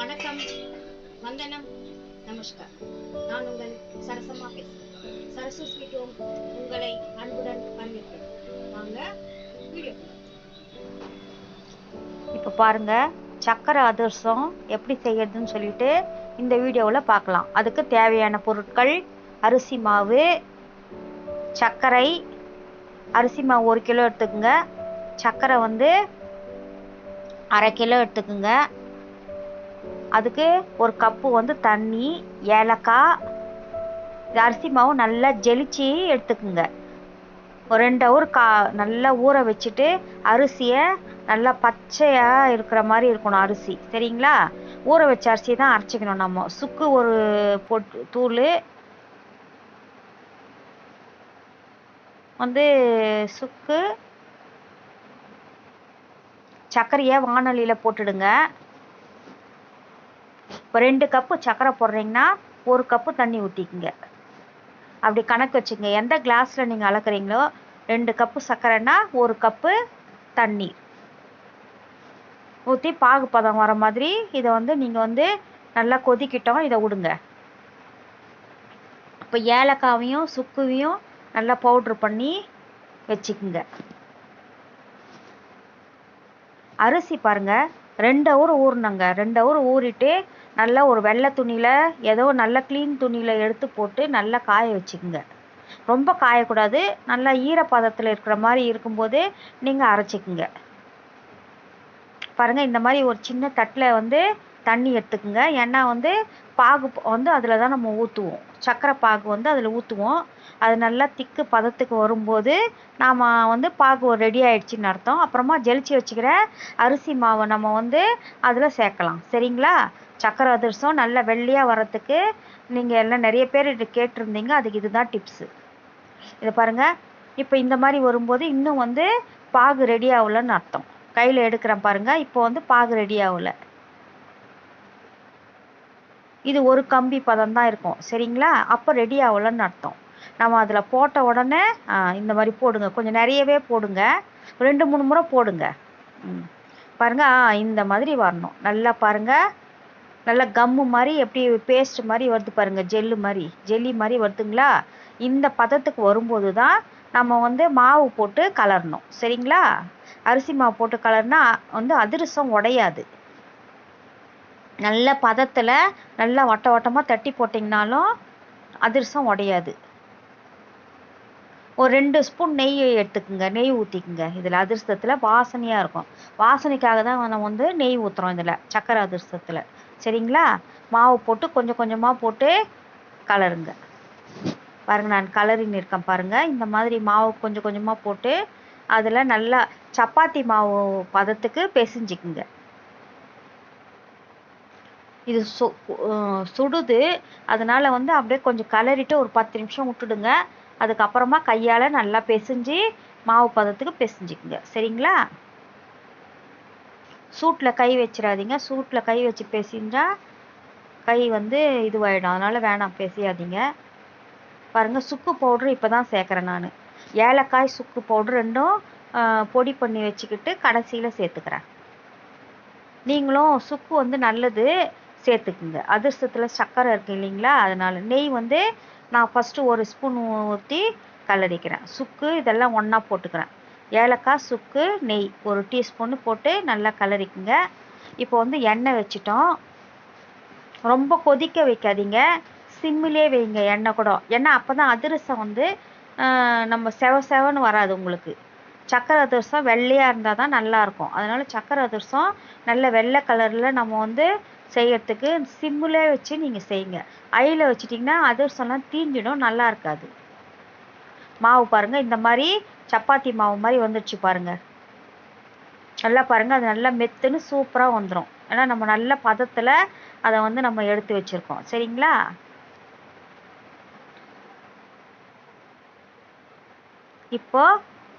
வணக்கம், வந்தனம், நமஸ்கார். நான் உங்கள் சரசம்மா பேசுகிறேன். சரசு ஸ்வீட் ஹோம் உங்களை அன்புடன் வரவேற்கிறேன். வாங்க வீடியோ. இப்போ பாருங்க, சக்கரை அதிரசம் எப்படி செய்யறதுன்னு சொல்லிட்டு இந்த வீடியோவில் பார்க்கலாம். அதுக்கு தேவையான பொருட்கள்: அரிசி மாவு, சர்க்கரை. அரிசி மாவு 1 கிலோ எடுத்துக்கோங்க. சர்க்கரை வந்து 1/2 கிலோ எடுத்துக்கோங்க. அதுக்கு 1 கப்பு வந்து தண்ணி, ஏலக்காய். அரிசி மாவு நல்லா ஜெலிச்சு எடுத்துக்குங்க. ஒரு 2 ஹவர் நல்லா ஊற வச்சுட்டு அரிசியை நல்லா பச்சையாக இருக்கிற மாதிரி இருக்கணும் அரிசி, சரிங்களா? ஊற வச்ச அரிசி தான் அரைச்சிக்கணும். நம்ம சுக்கு ஒரு தூள் வந்து சுக்கு, சர்க்கரையை வானொலியில் போட்டுடுங்க. இப்போ 2 கப்பு சர்க்கரை போடுறீங்கன்னா 1 கப்பு தண்ணி ஊற்றிக்குங்க. அப்படி கணக்கு வச்சுங்க. எந்த கிளாஸில் நீங்கள் அளக்குறீங்களோ 2 கப்பு சர்க்கரைன்னா 1 கப்பு தண்ணி ஊற்றி பாகு பதம் வர மாதிரி இதை வந்து நீங்கள் வந்து நல்லா கொதிக்கிட்டோம், இதை விடுங்க. இப்போ ஏலக்காவையும் சுக்குவையும் நல்லா பவுட்ரு பண்ணி வச்சுக்குங்க. அரிசி பாருங்கள் 2 ஹவர் ஊறினங்க. 2 ஹவர் ஊறிட்டு நல்லா ஒரு வெள்ளை துணியில், ஏதோ நல்ல க்ளீன் துணியில் எடுத்து போட்டு நல்லா காய வச்சுக்குங்க. ரொம்ப காயக்கூடாது, நல்லா ஈரப்பதத்தில் இருக்கிற மாதிரி இருக்கும்போது நீங்கள் அரைச்சிக்குங்க. பாருங்கள், இந்த மாதிரி ஒரு சின்ன தட்டில் வந்து தண்ணி எடுத்துக்குங்க. ஏன்னா வந்து பாகு வந்து அதில் தான் நம்ம ஊற்றுவோம். சர்க்கரை பாகு வந்து அதில் ஊற்றுவோம். அது நல்லா திக்கு பதத்துக்கு வரும்போது நாம் வந்து பாகு ரெடி ஆகிடுச்சின்னு அர்த்தம். அப்புறமா ஜெலிச்சு வச்சுக்கிற அரிசி மாவை நம்ம வந்து அதில் சேர்க்கலாம், சரிங்களா? சர்க்கரை அதிரசம் நல்லா வெள்ளையாக வரத்துக்கு நீங்கள் எல்லாம் நிறைய பேர் இது கேட்டிருந்தீங்க. அதுக்கு இதுதான் டிப்ஸு. இதை பாருங்கள், இப்போ இந்த மாதிரி வரும்போது இன்னும் வந்து பாகு ரெடி ஆகலன்னு அர்த்தம். கையில் எடுக்கிறேன் பாருங்கள், இப்போ வந்து பாகு ரெடி ஆகலை. இது ஒரு கம்பி பதம் தான் இருக்கும், சரிங்களா? அப்போ ரெடி ஆகலன்னு அர்த்தம். நம்ம அதில் போட்ட உடனே இந்த மாதிரி போடுங்க. கொஞ்சம் நிறையவே போடுங்க, 2-3 முறை போடுங்க. பாருங்கள், இந்த மாதிரி வரணும். நல்லா பாருங்கள், நல்லா கம்மு மாதிரி எப்படி பேஸ்ட் மாதிரி வருது பாருங்கள், ஜெல்லி மாதிரி வருதுங்களா? இந்த பதத்துக்கு வரும்போது தான் நம்ம வந்து மாவு போட்டு கலரணும், சரிங்களா? அரிசி மாவு போட்டு கலர்னா வந்து அதிரசம் உடையாது. நல்ல பதத்தில் நல்லா வட்ட வட்டமாக தட்டி போட்டிங்கனாலும் அதிரசம் உடையாது. ஒரு 2 ஸ்பூன் நெய் எடுத்துக்குங்க. நெய் ஊற்றிக்குங்க. இதில் அதிரசத்தில் வாசனையாக இருக்கும். வாசனைக்காக தான் நம்ம வந்து நெய் ஊற்றுறோம் இதில் சக்கரை அதிரசத்தில், சரிங்களா? மாவு போட்டு கொஞ்சம் கொஞ்சமாக போட்டு கலருங்க. பாருங்கள், நான் கலரின்னு இருக்கேன் பாருங்கள். இந்த மாதிரி மாவு கொஞ்சம் கொஞ்சமாக போட்டு அதில் நல்லா சப்பாத்தி மாவு பதத்துக்கு பிசைஞ்சிக்குங்க. இது சுடுது, அதனால் வந்து அப்படியே கொஞ்சம் கலரிட்டு ஒரு 10 நிமிஷம் விட்டுடுங்க. அதுக்கப்புறமா கையால் நல்லா பிசைஞ்சு மாவு பதத்துக்கு பிசைஞ்சிக்குங்க, சரிங்களா? சூட்டில் கை வச்சிடாதீங்க. சூட்டில் கை வச்சு பிசைஞ்சால் கை வந்து இதுவாகிடும், அதனால் வேணாம், பிசையாதீங்க. பாருங்கள், சுக்கு பவுட்ரு இப்போ தான் சேர்க்குறேன் நான். ஏலக்காய் சுக்கு பவுட்ரு ரெண்டும் பொடி பண்ணி வச்சுக்கிட்டு கடைசியில் சேர்த்துக்கிறேன். நீங்களும் சுக்கு வந்து நல்லது, சேர்த்துக்குங்க. அதிரசத்தில் சர்க்கரை இருக்குது இல்லைங்களா? அதனால் நெய் வந்து நான் ஃபஸ்ட்டு 1 ஸ்பூன் ஊற்றி கலரிக்கிறேன். சுக்கு இதெல்லாம் ஒன்றா போட்டுக்கிறேன். ஏலக்காய், சுக்கு, நெய் 1 டீஸ்பூன்னு போட்டு நல்லா கலரிக்குங்க. இப்போ வந்து எண்ணெய் வச்சிட்டோம். ரொம்ப கொதிக்க வைக்காதீங்க, சிம்மிலே வைங்க எண்ணெய் கூட. ஏன்னா அப்போ தான் அதிரசம் வந்து நம்ம செவன்னு வராது உங்களுக்கு. சக்கரை அதிரசம் வெள்ளையாக இருந்தால் தான் நல்லாயிருக்கும். அதனால் சக்கரை அதிரசம் நல்ல வெள்ளை கலரில் நம்ம வந்து செய்யறதுக்கு சிம்மிலே வச்சு நீங்கள் செய்யுங்க. ஐயில் வச்சிட்டிங்கன்னா அதிரசம்லாம் தீஞ்சிடும், நல்லா இருக்காது. மாவு பாருங்கள், இந்த மாதிரி சப்பாத்தி மாவு மாதிரி வந்துடுச்சு பாருங்கள். நல்லா பாருங்கள், அது நல்லா மெத்துன்னு சூப்பராக வந்துடும். ஏன்னா நம்ம நல்ல பதத்தில் அதை வந்து நம்ம எடுத்து வச்சுருக்கோம், சரிங்களா? இப்போ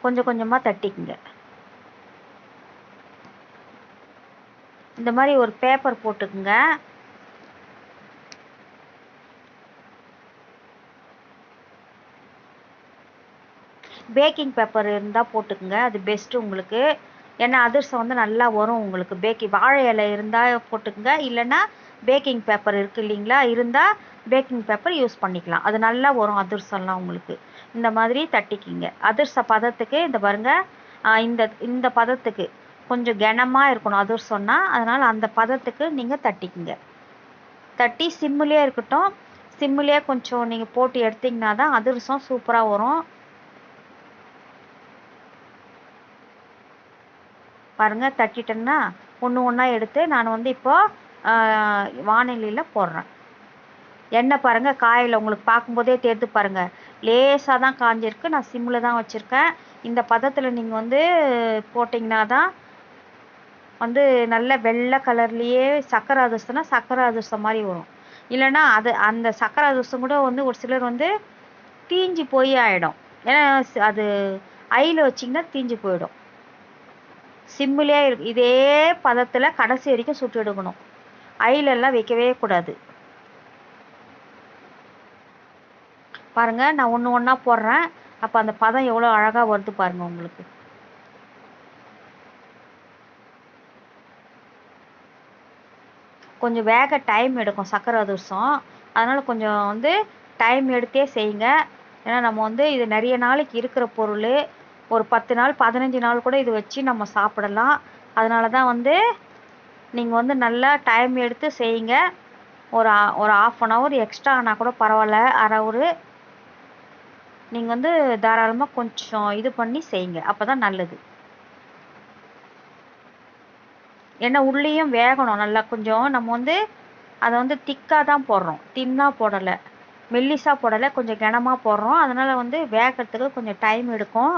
கொஞ்சம் கொஞ்சமாக தட்டிக்குங்க. இந்த மாதிரி ஒரு பேப்பர் போட்டுக்குங்க. பேக்கிங் பேப்பர் இருந்தால் போட்டுக்குங்க, அது பெஸ்ட்டு உங்களுக்கு. ஏன்னா அதிரசம் வந்து நல்லா வரும் உங்களுக்கு. வாழை இலை இருந்தால் போட்டுக்கங்க, இல்லைன்னா பேக்கிங் பேப்பர் இருக்குது இல்லைங்களா, இருந்தால் பேக்கிங் பேப்பர் யூஸ் பண்ணிக்கலாம். அது நல்லா வரும் அதிரசம்லாம் உங்களுக்கு. இந்த மாதிரி தட்டிக்கிங்க. அதிரச பதத்துக்கு இந்த பாருங்க, இந்த இந்த பதத்துக்கு கொஞ்சம் கனமாக இருக்கணும் அதிரசம்னா, அதனால் அந்த பதத்துக்கு நீங்கள் தட்டிக்கிங்க. தட்டி சிம்மிலே இருக்கட்டும். சிம்மிலே கொஞ்சம் நீங்கள் போட்டு எடுத்திங்கன்னா தான் அதிரசம் சூப்பராக வரும். பாருங்கள், தட்டிட்டேன்னா ஒன்று ஒன்றா எடுத்து நான் வந்து இப்போது வானிலையில் போடுறேன். எண்ணெய் பாருங்கள் காயில் உங்களுக்கு பார்க்கும்போதே தெரிந்து பாருங்கள், லேசாக தான் காஞ்சிருக்கு. நான் சிம்மில் தான் வச்சுருக்கேன். இந்த பதத்தில் நீங்கள் வந்து போட்டிங்கன்னா தான் வந்து நல்ல வெள்ளை கலர்லேயே சக்கரை அதிரசம்னா சக்கரை அதிரசம் மாதிரி வரும். இல்லைன்னா அந்த சக்கரை அதிரசம் கூட வந்து ஒரு சிலர் வந்து தீஞ்சு போய் ஆகிடும். ஏன்னா அது ஐயில் வச்சிங்கன்னா தீஞ்சு போயிடும். சிம்மிலே இதே பதத்தில் கடைசி வரைக்கும் சுட்டு எடுக்கணும். ஐலெல்லாம் வைக்கவே கூடாது. பாருங்கள், நான் ஒன்று ஒன்றா போடுறேன். அப்போ அந்த பதம் எவ்வளோ அழகாக வருது பாருங்கள் உங்களுக்கு. கொஞ்சம் வேக டைம் எடுக்கும் சக்கரை அதிரசம். அதனால் கொஞ்சம் வந்து டைம் எடுத்தே செய்யுங்க. ஏன்னா நம்ம வந்து இது நிறைய நாளைக்கு இருக்கிற பொருள். ஒரு 10 நாள் 15 நாள் கூட இது வச்சு நம்ம சாப்பிடலாம். அதனால தான் வந்து நீங்கள் வந்து நல்லா டைம் எடுத்து செய்யுங்க. ஒரு 1/2 hour எக்ஸ்ட்ரா ஆனால் கூட பரவாயில்ல, அரை ஹவர் நீங்கள் வந்து தாராளமாக கொஞ்சம் இது பண்ணி செய்யுங்க. அப்போ தான் நல்லது. ஏன்னா உள்ளேயும் வேகணும் நல்லா. கொஞ்சம் நம்ம வந்து அதை வந்து திக்காக தான் போடுறோம், தின்னாக போடலை, மெல்லிசாக போடலை, கொஞ்சம் கனமாக போடுறோம். அதனால் வந்து வேகிறதுக்கு கொஞ்சம் டைம் எடுக்கும்.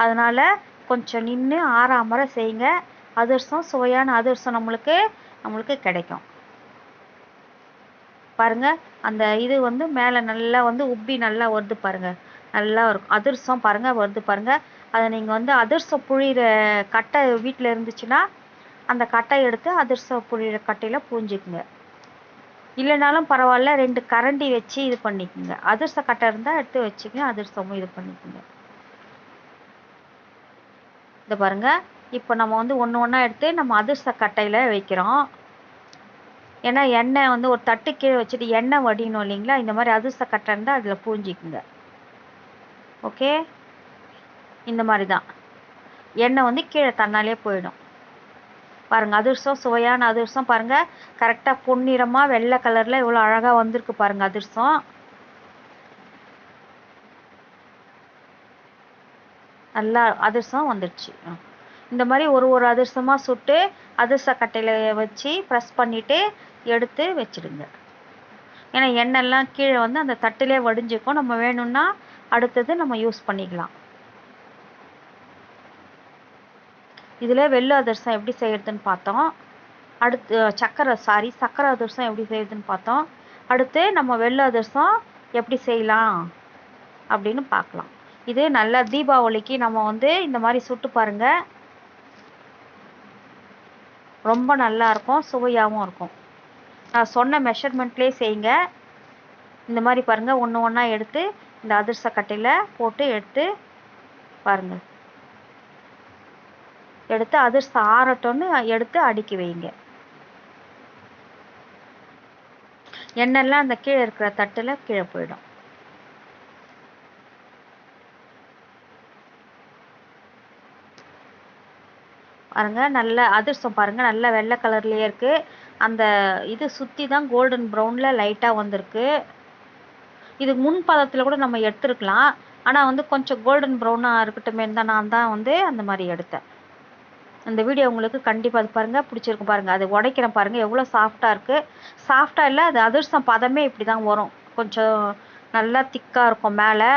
அதனால் கொஞ்சம் நின்று ஆறாமற செய்யுங்க. அதிரசம் சுவையான அதிரசம் நம்மளுக்கு கிடைக்கும். பாருங்கள், அந்த இது வந்து மேலே நல்லா வந்து உப்பி நல்லா வருது பாருங்கள், நல்லா இருக்கும் அதிரசம். பாருங்கள் வருது பாருங்கள். அதை நீங்கள் வந்து அதிரசம் புழிகிற கட்டை வீட்டில் இருந்துச்சுன்னா அந்த கட்டை எடுத்து அதிரசம் புழிகிற கட்டையில் பூஞ்சிக்குங்க. இல்லைனாலும் பரவாயில்ல, 2 கரண்டி வச்சு இது பண்ணிக்கோங்க. அதிரச கட்டை இருந்தால் எடுத்து வச்சுக்கங்க, அதிரசமும் இது பண்ணிக்கோங்க. இந்த பாருங்கள், இப்போ நம்ம வந்து ஒன்று ஒன்றா எடுத்து நம்ம அதிரச கட்டையில் வைக்கிறோம். ஏன்னா எண்ணெய் வந்து ஒரு தட்டு கீழே வச்சுட்டு எண்ணெய் வடியணும் இல்லைங்களா, இந்த மாதிரி அதிரச கட்டை இருந்தால் அதில் பூஞ்சிக்குங்க. ஓகே, இந்த மாதிரி தான் எண்ணெய் வந்து கீழே தன்னாலே போயிடும். பாருங்கள், அதிரசம் சுவையான அதிரசம். பாருங்கள், கரெக்டாக பொன்னிறமாக வெள்ளை கலரில் இவ்வளோ அழகாக வந்திருக்கு பாருங்கள் அதிரசம். நல்லா அதிரசம் வந்துடுச்சு. இந்த மாதிரி ஒரு அதிரசமாக சுட்டு அதிரச கட்டையில் வச்சு ப்ரெஸ் பண்ணிவிட்டு எடுத்து வச்சுடுங்க. ஏன்னா எண்ணெய்லாம் கீழே வந்து அந்த தட்டிலே வடிஞ்சிக்கும். நம்ம வேணும்னா அடுத்தது நம்ம யூஸ் பண்ணிக்கலாம். இதில் வெள்ளை அதிரசம் எப்படி செய்கிறதுன்னு பார்த்தோம். அடுத்து சக்கரை அதிரசம் எப்படி செய்கிறதுன்னு பார்த்தோம். அடுத்து நம்ம வெள்ளை அதிரசம் எப்படி செய்யலாம் அப்படின்னு பார்க்கலாம். இது நல்லா தீபாவளிக்கு நம்ம வந்து இந்த மாதிரி சுட்டு பாருங்கள், ரொம்ப நல்லா இருக்கும், சுவையாகவும் இருக்கும். நான் சொன்ன மெஷர்மெண்ட்லேயே செய்யுங்க. இந்த மாதிரி பாருங்கள், ஒன்று ஒன்றா எடுத்து இந்த அதிரச கட்டையில் போட்டு எடுத்து பாருங்கள். எடுத்து அதிரசம் ஆறட்டோன்னு எடுத்து அடுக்கி வைங்க. எண்ணெய்லாம் அந்த கீழே இருக்கிற தட்டில் கீழே போயிடும். பாருங்கள், நல்ல அதிரசம் பாருங்கள், நல்ல வெள்ளை கலர்லேயே இருக்குது. அந்த இது சுற்றி தான் கோல்டன் ப்ரௌனில் லைட்டாக வந்திருக்கு. இது முன் பதத்தில் கூட நம்ம எடுத்துருக்கலாம். ஆனால் வந்து கொஞ்சம் கோல்டன் ப்ரௌனாக இருக்கட்டுமே தான் நான் தான் வந்து அந்த மாதிரி எடுத்தேன். இந்த வீடியோ உங்களுக்கு கண்டிப்பாக அது பாருங்கள் பிடிச்சிருக்கும். பாருங்கள், அது உடைக்கிறேன் பாருங்கள், எவ்வளோ சாஃப்டாக இருக்குது. சாஃப்டாக இல்லை, அது அதிரசம் பதமே இப்படி தான் வரும். கொஞ்சம் நல்லா திக்காக இருக்கும், மேலே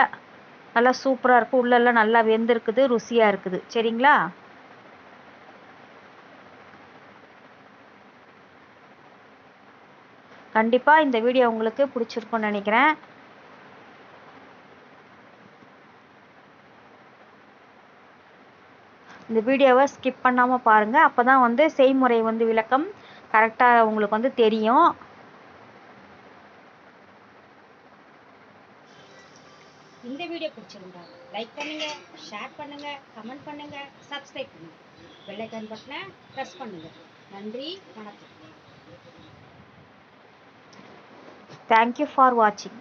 நல்லா சூப்பராக இருக்குது, உள்ளெல்லாம் நல்லா வெந்திருக்குது, ருசியாக இருக்குது. சரிங்களா? கண்டிப்பாக இந்த வீடியோ உங்களுக்கு பிடிச்சிருக்குன்னு நினைக்கிறேன். இந்த வீடியோவை ஸ்கிப் பண்ணாமல் பாருங்கள். அப்போ தான் வந்து செய்முறை வந்து விளக்கம் கரெக்டாக உங்களுக்கு வந்து தெரியும். இந்த வீடியோ பிடிச்சிருந்தா லைக் பண்ணுங்க, ஷேர் பண்ணுங்க, கமெண்ட் பண்ணுங்க, சப்ஸ்கிரைப் பண்ணுங்க, பெல் ஐக்கான் பட்டனை பிரஸ் பண்ணுங்க. நன்றி, வணக்கம். Thank you for watching.